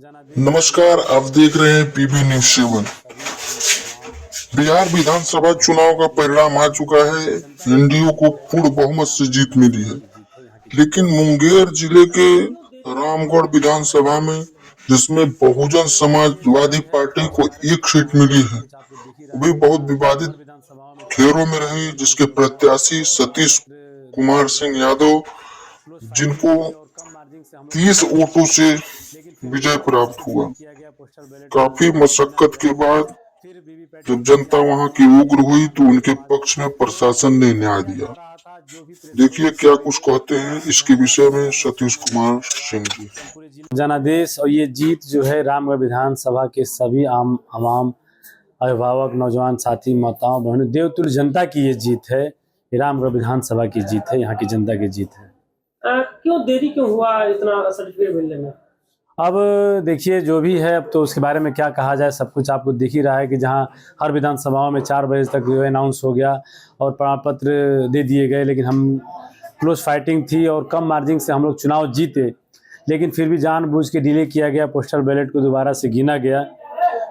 नमस्कार, आप देख रहे हैं पीबी न्यूज 7। बिहार विधानसभा चुनाव का परिणाम आ चुका है। एनडीए को पूर्ण बहुमत से जीत मिली है, लेकिन मुंगेर जिले के रामगढ़ विधानसभा में, जिसमें बहुजन समाजवादी पार्टी को एक सीट मिली है, वो भी बहुत विवादित घेरों में रही, जिसके प्रत्याशी सतीश कुमार सिंह यादव, जिनको 30 वोटों से विजय प्राप्त हुआ। काफी मशक्कत के बाद जब जनता वहां की उग्र हुई तो उनके पक्ष में प्रशासन ने न्याय दिया। देखिए क्या कुछ कहते हैं इसके विषय में सतीश कुमार सिंह जी। जनादेश और ये जीत जो है रामगढ़ विधानसभा के सभी आम आवाम अभिभावक नौजवान साथी माताओं बहनों देवतुल्य जनता की ये जीत है। रामगढ़ विधानसभा की जीत है, यहाँ की जनता की जीत है। क्यों देरी क्यों हुआ इतना सर्टिफिकेट मिलने में? अब देखिए जो भी है, अब तो उसके बारे में क्या कहा जाए, सब कुछ आपको दिख ही रहा है कि जहां हर विधानसभाओं में 4 बजे तक जो है अनाउंस हो गया और प्रमाण पत्र दे दिए गए, लेकिन हम क्लोज फाइटिंग थी और कम मार्जिन से हम लोग चुनाव जीते, लेकिन फिर भी जानबूझ के डिले किया गया। पोस्टल बैलेट को दोबारा से गिना गया,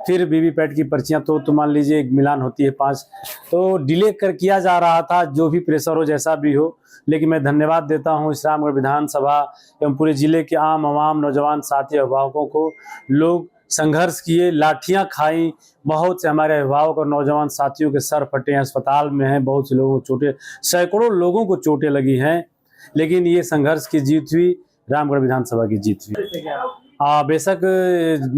फिर वीवीपैट की पर्चियां तो मान लीजिए एक मिलान होती है 5, तो डिले किया जा रहा था। जो भी प्रेशर हो जैसा भी हो, लेकिन मैं धन्यवाद देता हूं इस रामगढ़ विधानसभा एवं पूरे जिले के आम आवाम नौजवान साथी अभिभावकों को। लोग संघर्ष किए, लाठियां खाई, बहुत से हमारे अभिभावक और नौजवान साथियों के सर फटे, अस्पताल में हैं, बहुत से लोगों को चोटें, सैकड़ों लोगों को चोटें लगी हैं, लेकिन ये संघर्ष की जीत हुई, रामगढ़ विधानसभा की जीत हुई। बेशक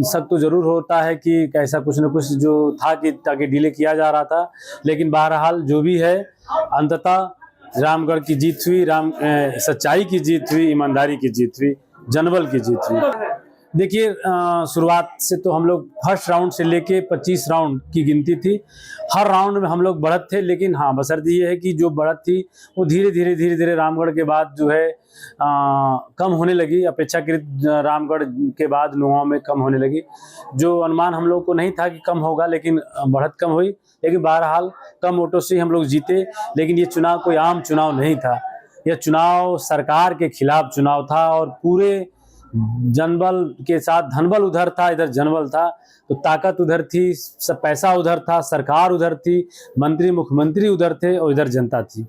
शक तो जरूर होता है कि ऐसा कुछ न कुछ जो था कि ताकि डिले किया जा रहा था, लेकिन बहरहाल जो भी है अंततः रामगढ़ की जीत हुई, सच्चाई की जीत हुई, ईमानदारी की जीत हुई, जनबल की जीत हुई। देखिए शुरुआत से तो हम लोग फर्स्ट राउंड से लेके 25 राउंड की गिनती थी, हर राउंड में हम लोग बढ़त थे, लेकिन हाँ बशर्ते ये है कि जो बढ़त थी वो धीरे धीरे रामगढ़ के बाद जो है कम होने लगी। अपेक्षाकृत रामगढ़ के बाद नुआव में कम होने लगी। जो अनुमान हम लोग को नहीं था कि कम होगा, लेकिन बढ़त कम हुई, लेकिन बहरहाल कम वोटों से हम लोग जीते। लेकिन ये चुनाव कोई आम चुनाव नहीं था, यह चुनाव सरकार के खिलाफ चुनाव था और पूरे जनबल के साथ धनबल उधर था, इधर जनबल था, तो ताकत उधर थी, सब पैसा उधर था, सरकार उधर थी, मंत्री मुख्यमंत्री उधर थे और इधर जनता थी।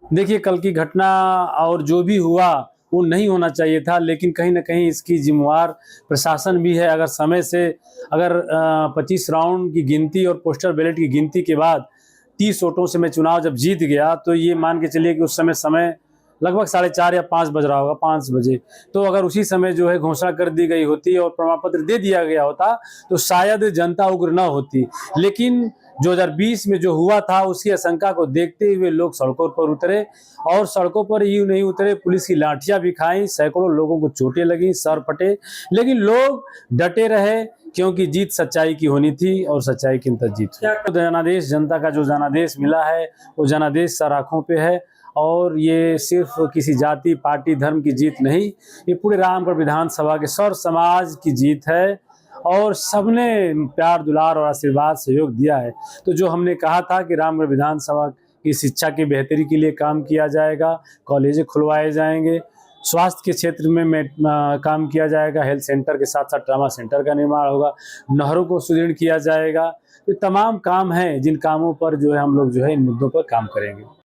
देखिए कल की घटना और जो भी हुआ वो नहीं होना चाहिए था, लेकिन कहीं ना कहीं इसकी जिम्मेवार प्रशासन भी है। अगर समय से 25 राउंड की गिनती और पोस्टल बैलेट की गिनती के बाद 30 वोटों से मैं चुनाव जब जीत गया, तो ये मान के चलिए कि उस समय लगभग 4:30 या 5 बज रहा होगा, 5 बजे, तो अगर उसी समय जो है घोषणा कर दी गई होती और प्रमाण पत्र दे दिया गया होता तो शायद जनता उग्र न होती। लेकिन 2020 में जो हुआ था उसकी आशंका को देखते हुए लोग सड़कों पर उतरे, और सड़कों पर यूं नहीं उतरे, पुलिस की लाठियां भी खाई, सैकड़ों लोगों को चोटें लगी, सर फटे, लेकिन लोग डटे रहे क्योंकि जीत सच्चाई की होनी थी और सच्चाई की अंतर जीत हुई। जनादेश, जनता का जो जनादेश मिला है वो जनादेश सर आंखों पे है, और ये सिर्फ किसी जाति पार्टी धर्म की जीत नहीं, ये पूरे रामगढ़ विधानसभा के सौर समाज की जीत है और सबने प्यार दुलार और आशीर्वाद सहयोग दिया है। तो जो हमने कहा था कि रामगढ़ विधानसभा की शिक्षा की बेहतरी के लिए काम किया जाएगा, कॉलेज खुलवाए जाएंगे, स्वास्थ्य के क्षेत्र में काम किया जाएगा, हेल्थ सेंटर के साथ साथ ट्रामा सेंटर का निर्माण होगा, नहरों को सुदृढ़ किया जाएगा, तो तमाम काम हैं जिन कामों पर जो है हम लोग जो है इन मुद्दों पर काम करेंगे।